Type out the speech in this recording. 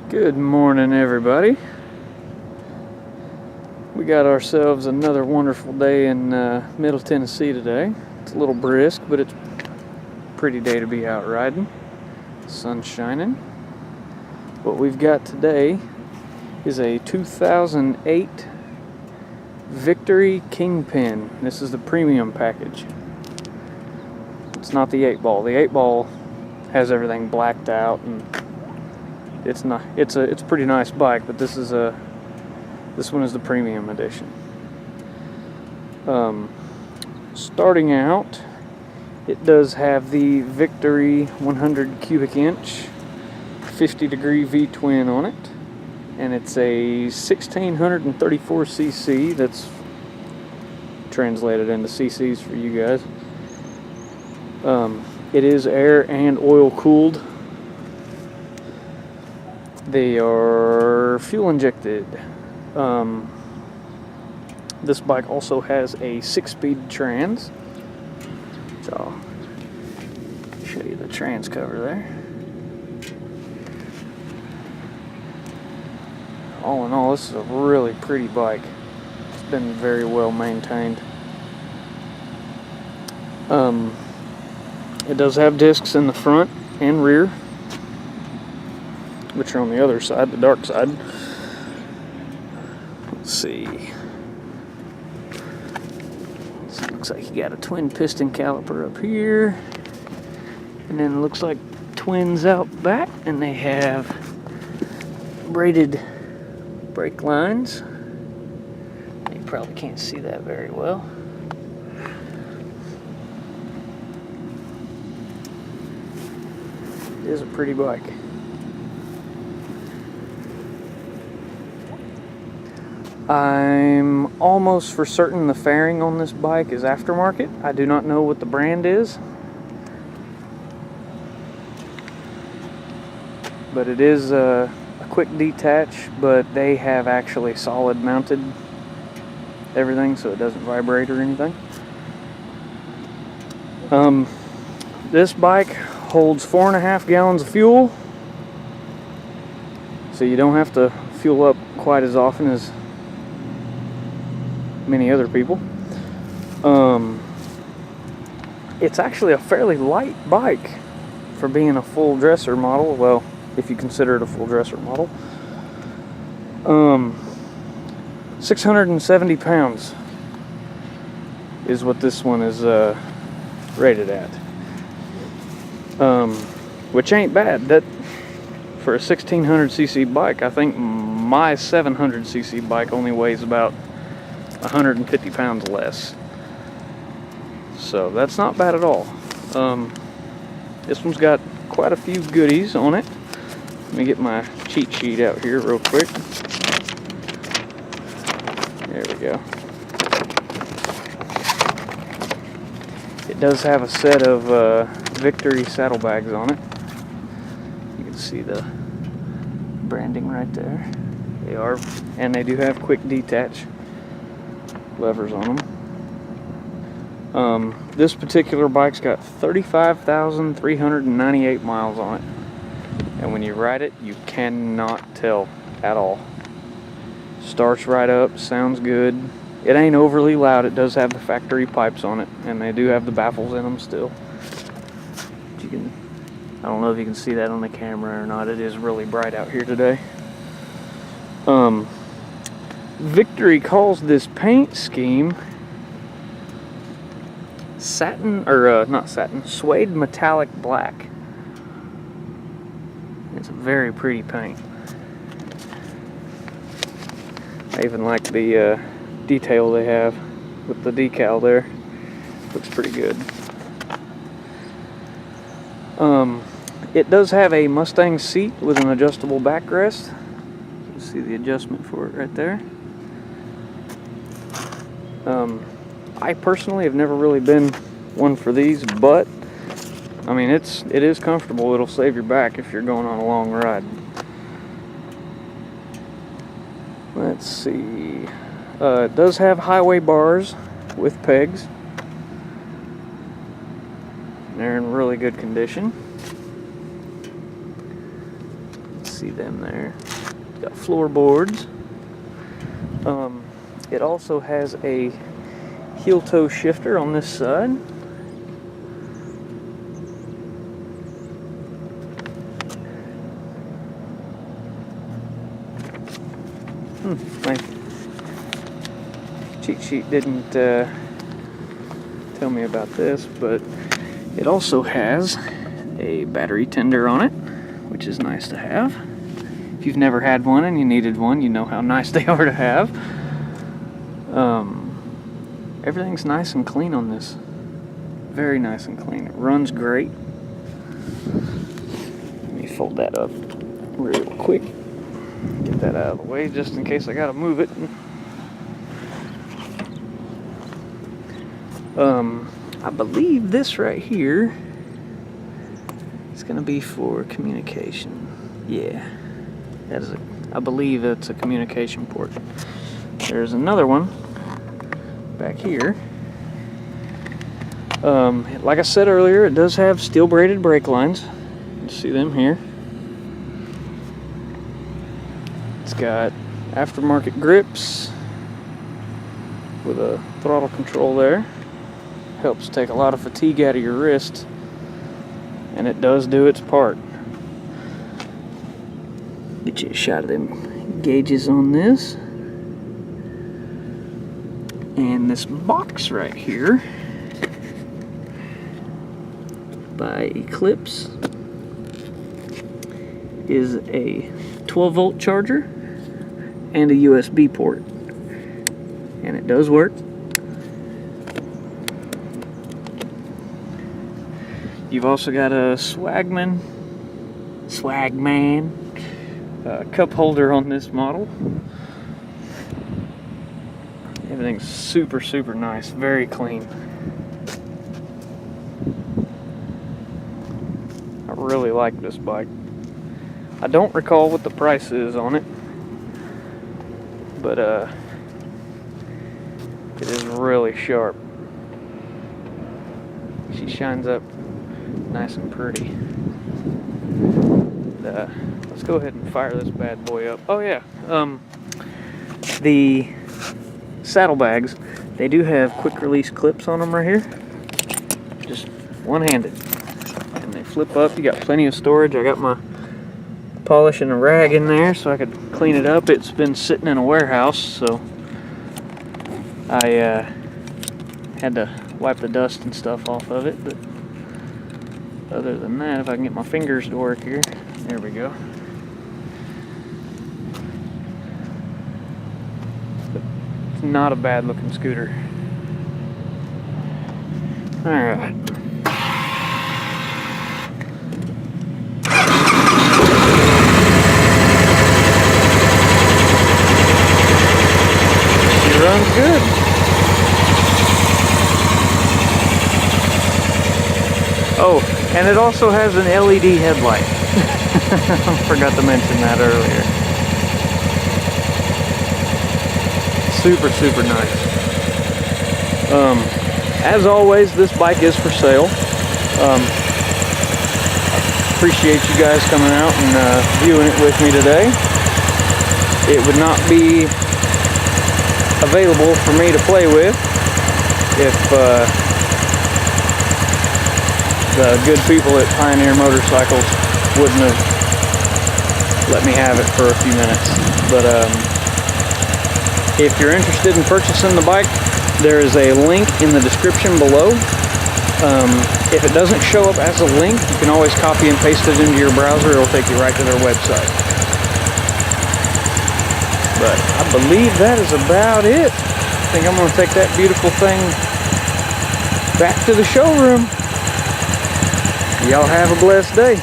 Good morning, everybody. We got ourselves another wonderful day in Middle Tennessee today. It's a little brisk, but it's a pretty day to be out riding. The sun's shining. What we've got today is a 2008 Victory Kingpin. This is the premium package. It's not the 8-ball. The 8-ball has everything blacked out, and it's a pretty nice bike, but this one is the premium edition. Starting out, it does have the Victory 100 cubic inch 50-degree V-twin on it, and it's a 1634 cc. That's translated into cc's for you guys. It is air and oil cooled. They are fuel injected. This bike also has a 6-speed trans. So I'll show you the trans cover there. All in all, this is a really pretty bike. It's been very well maintained. It does have discs in the front and rear, which are on the other side, the dark side. Let's see. So it looks like you got a twin piston caliper up here, and then it looks like twins out back, and they have braided brake lines. You probably can't see that very well. It is a pretty bike. I'm almost for certain the fairing on this bike is aftermarket. I do not know what the brand is, but it is a quick detach, but they have actually solid mounted everything, so it doesn't vibrate or anything. This bike holds 4.5 gallons of fuel, so you don't have to fuel up quite as often as many other people. It's actually a fairly light bike for being a full dresser model. Well, if you consider it a full dresser model. 670 pounds is what this one is rated at. Which ain't bad. That for a 1600cc bike, I think my 700cc bike only weighs about 150 pounds less. So that's not bad at all. This one's got quite a few goodies on it. Let me get my cheat sheet out here real quick. There we go. It does have a set of Victory saddlebags on it. You can see the branding right there. They are, and they do have quick detach levers on them. This particular bike's got 35,398 miles on it, and when you ride it, you cannot tell at all. Starts right up, sounds good. It ain't overly loud. It does have the factory pipes on it, and they do have the baffles in them still. I don't know if you can see that on the camera or not. It is really bright out here today. Victory calls this paint scheme suede metallic black. It's a very pretty paint. I even like the detail they have with the decal there. Looks pretty good. It does have a Mustang seat with an adjustable backrest. You can see the adjustment for it right there. I personally have never really been one for these, but I mean it is comfortable. It'll save your back if you're going on a long ride. Let's see. It does have highway bars with pegs. They're in really good condition. Let's See them there. It's got floorboards. It also has a heel toe shifter on this side. My cheat sheet didn't tell me about this, but it also has a battery tender on it, which is nice to have. If you've never had one and you needed one, you know how nice they are to have. Everything's nice and clean on this. Very nice and clean. It runs great. Let me fold that up real quick. Get that out of the way just in case I gotta move it. I believe this right here is gonna be for communication. Yeah, I believe it's a communication port. There's another one back here. Like I said earlier, it does have steel braided brake lines. You can see them here. It's got aftermarket grips with a throttle control there. Helps take a lot of fatigue out of your wrist, and it does do its part. Get you a shot of them gauges on this. And this box right here by Eclipse is a 12-volt charger and a USB port, and it does work. You've also got a Swagman cup holder on this model. Everything's super, super nice, very clean. I really like this bike. I don't recall what the price is on it, but it is really sharp. She shines up nice and pretty. Let's go ahead and fire this bad boy up. Oh yeah, the Saddlebags, they do have quick release clips on them right here, just one-handed, and they flip up. You got plenty of storage. I got my polish and a rag in there so I could clean it up. It's been sitting in a warehouse, so I had to wipe the dust and stuff off of it, but other than that, if I can get my fingers to work here, there we go. It's not a bad looking scooter. Alright. She runs good. Oh, and it also has an LED headlight. I forgot to mention that earlier. Super, super nice. As always, this bike is for sale. Appreciate you guys coming out and viewing it with me today. It would not be available for me to play with if the good people at Pioneer Motorcycles wouldn't have let me have it for a few minutes. But if you're interested in purchasing the bike, there is a link in the description below. If it doesn't show up as a link, you can always copy and paste it into your browser. It'll take you right to their website. But I believe that is about it. I think I'm going to take that beautiful thing back to the showroom. Y'all have a blessed day.